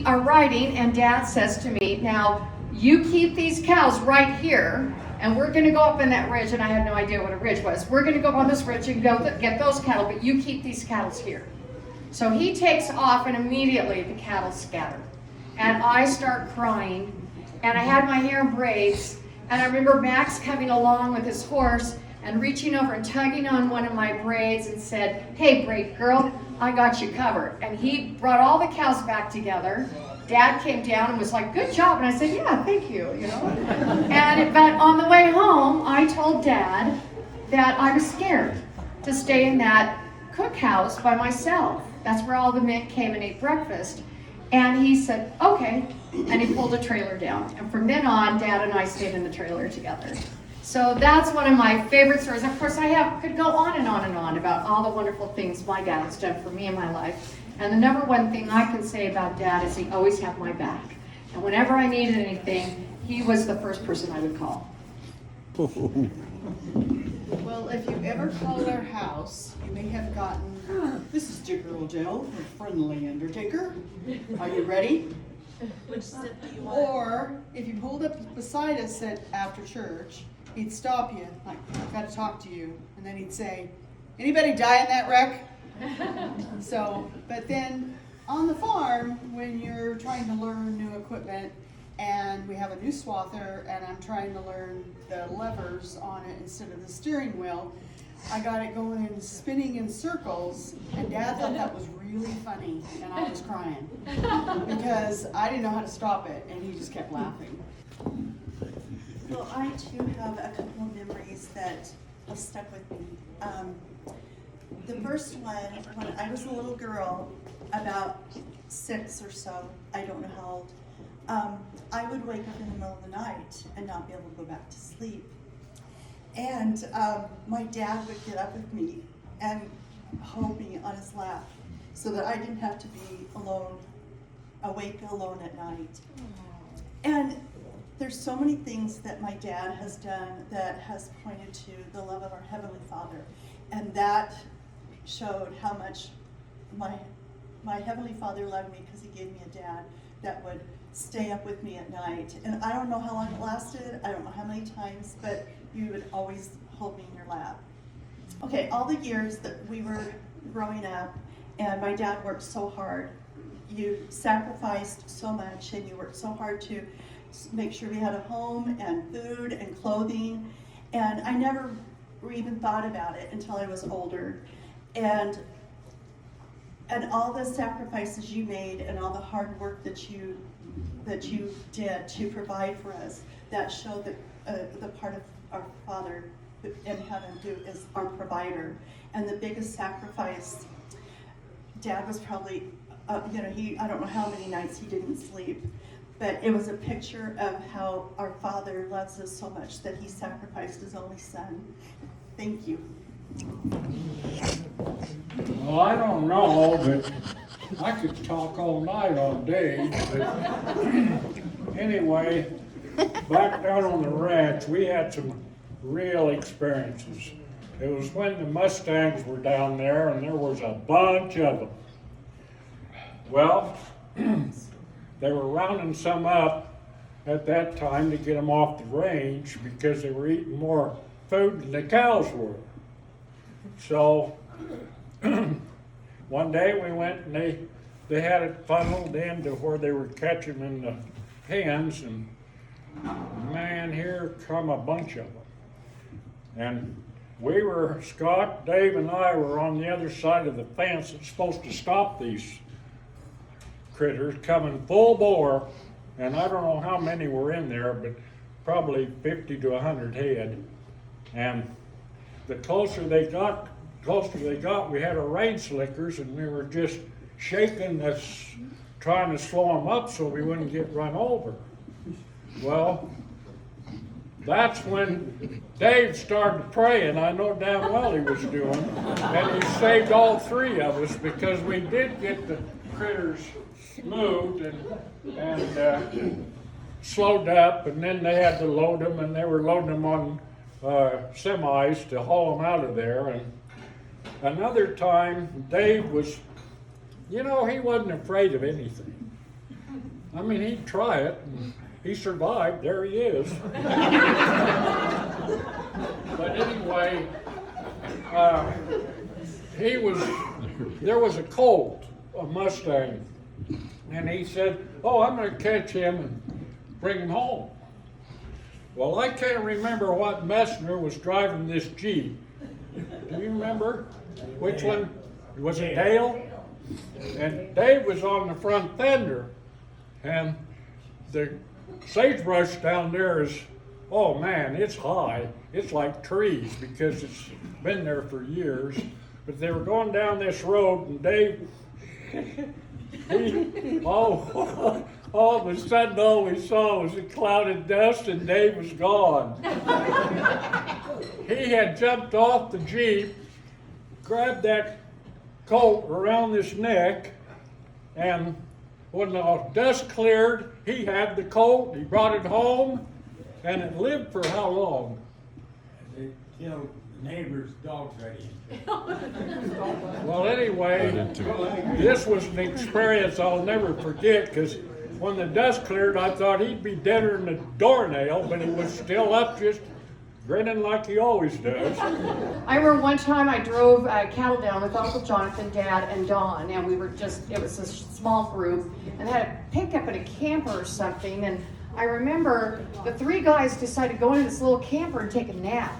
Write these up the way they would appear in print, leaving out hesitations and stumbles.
we are riding, and Dad says to me, now, you keep these cows right here, and we're going to go up in that ridge, and I had no idea what a ridge was. We're going to go up on this ridge and go get those cattle, but you keep these cattle here. So he takes off, and immediately the cattle scatter. And I start crying, and I had my hair in braids, and I remember Max coming along with his horse and reaching over and tugging on one of my braids and said, hey, braid girl, I got you covered. And he brought all the cows back together. Dad came down and was like, good job. And I said, yeah, thank you, you know. But on the way home, I told Dad that I was scared to stay in that cookhouse by myself. That's where all the men came and ate breakfast. And he said, okay. And he pulled a trailer down. And from then on, Dad and I stayed in the trailer together. So that's one of my favorite stories. Of course, could go on and on and on about all the wonderful things my dad has done for me in my life. And the number one thing I can say about Dad is he always had my back. And whenever I needed anything, he was the first person I would call. Well, if you ever called our house, you may have gotten, this is Girl Jill, the friendly undertaker. Are you ready? Which zip do you want? Or if you pulled up beside us after church, he'd stop you, like, I've got to talk to you. And then he'd say, anybody die in that wreck? So, but then on the farm, when you're trying to learn new equipment, and we have a new swather, and I'm trying to learn the levers on it instead of the steering wheel, I got it going and spinning in circles, and Dad thought that was really funny, and I was crying because I didn't know how to stop it, and he just kept laughing. Well, I too have a couple of memories that have stuck with me. The first one, when I was a little girl, about 6 or so, I don't know how old, I would wake up in the middle of the night and not be able to go back to sleep. And my dad would get up with me and hold me on his lap so that I didn't have to be alone, awake alone at night. And there's so many things that my dad has done that has pointed to the love of our Heavenly Father. And that showed how much my Heavenly Father loved me, because he gave me a dad that would stay up with me at night. And I don't know how long it lasted, I don't know how many times, but you would always hold me in your lap. Okay, all the years that we were growing up, and my dad worked so hard. You sacrificed so much, and you worked so hard to make sure we had a home and food and clothing. And I never even thought about it until I was older. And all the sacrifices you made and all the hard work that you did to provide for us, that showed that the part of our Father in heaven who is our provider. And the biggest sacrifice, Dad was probably, I don't know how many nights he didn't sleep, but it was a picture of how our Father loves us so much that he sacrificed his only son. Thank you. Well, I don't know, but I could talk all night on Dave. But anyway, back down on the ranch, we had some real experiences. It was when the Mustangs were down there, and there was a bunch of them. Well, they were rounding some up at that time to get them off the range because they were eating more food than the cows were. So one day we went and they had it funneled into where they were catching them in the pens, and man, here come a bunch of them. And Scott, Dave, and I were on the other side of the fence that's supposed to stop these critters coming full bore, and I don't know how many were in there, but probably 50 to 100 head. And the closer they got, we had our rain slickers, and we were just shaking us, trying to slow them up so we wouldn't get run over. Well, that's when Dave started praying. I know damn well he was doing, and he saved all three of us, because we did get the critters moved and slowed up, and then they had to load them, and they were loading them on semis to haul them out of there. And another time, Dave was, he wasn't afraid of anything. I mean, he'd try it, and he survived, there he is. But anyway, there was a colt, a Mustang, and he said, oh, I'm gonna catch him and bring him home. Well, I can't remember what messenger was driving this Jeep. Do you remember which one? Was it Dale? And Dave was on the front fender, and the sagebrush down there is, oh man, it's high. It's like trees because it's been there for years. But they were going down this road, and Dave, all of a sudden all we saw was a cloud of dust, and Dave was gone. He had jumped off the Jeep, grabbed that colt around his neck, and when the dust cleared, he had the colt, he brought it home, and it lived for how long? They killed the neighbor's dogs right in. Well, anyway, this was an experience I'll never forget, because when the dust cleared, I thought he'd be deader than a doornail, but he was still up, just grinning like he always does. I remember one time I drove cattle down with Uncle Jonathan, Dad, and Don, and we were it was a small group, and they had a pickup and a camper or something, and I remember the three guys decided to go into this little camper and take a nap.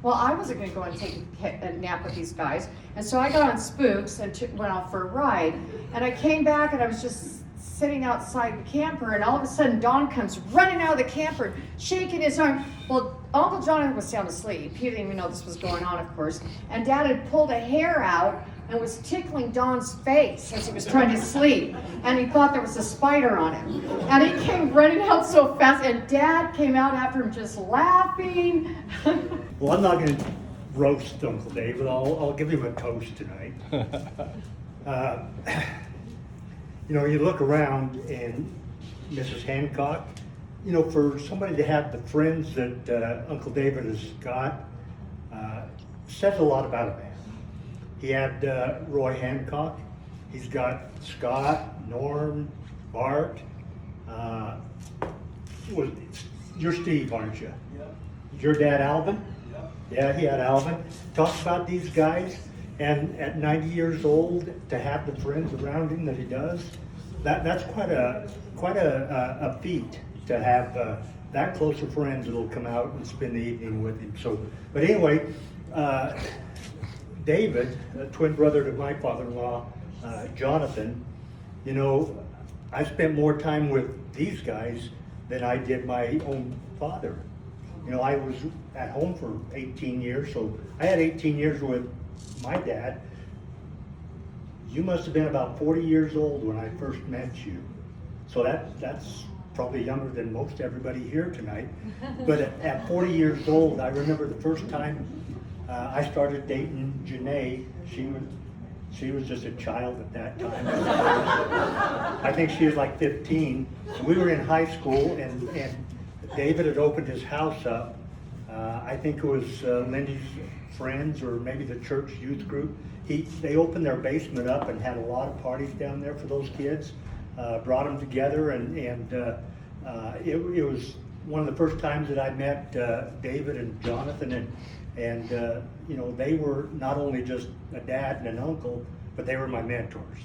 Well, I wasn't going to go and take a nap with these guys, and so I got on Spooks and went off for a ride, and I came back and I was just sitting outside the camper, and all of a sudden Don comes running out of the camper, shaking his arm. Well, Uncle Jonathan was sound asleep. He didn't even know this was going on, of course, and Dad had pulled a hair out and was tickling Don's face as he was trying to sleep, and he thought there was a spider on him. And he came running out so fast, and Dad came out after him just laughing. Well, I'm not going to roast Uncle David. I'll give him a toast tonight. You know, you look around and Mrs. Hancock, you know, for somebody to have the friends that Uncle David has got, says a lot about a man. He had Roy Hancock. He's got Scott, Norm, Bart. You're Steve, aren't you? Yeah. Your dad, Alvin? Yeah. Yeah, he had Alvin. Talk about these guys, and at 90 years old, to have the friends around him that he does, that's quite a feat to have that close of friends that'll come out and spend the evening with him. So, but anyway, David, a twin brother to my father-in-law, Jonathan, you know, I spent more time with these guys than I did my own father. You know, I was at home for 18 years, so I had 18 years with my dad. You must have been about 40 years old when I first met you. So that's probably younger than most everybody here tonight. But at 40 years old, I remember the first time I started dating Janae. She was just a child at that time. I think she was like 15. We were in high school, and David had opened his house up. I think it was Lindy's friends or maybe the church youth group. They opened their basement up and had a lot of parties down there for those kids. Brought them together, and it was one of the first times that I met David and Jonathan, and you know, they were not only just a dad and an uncle, but they were my mentors.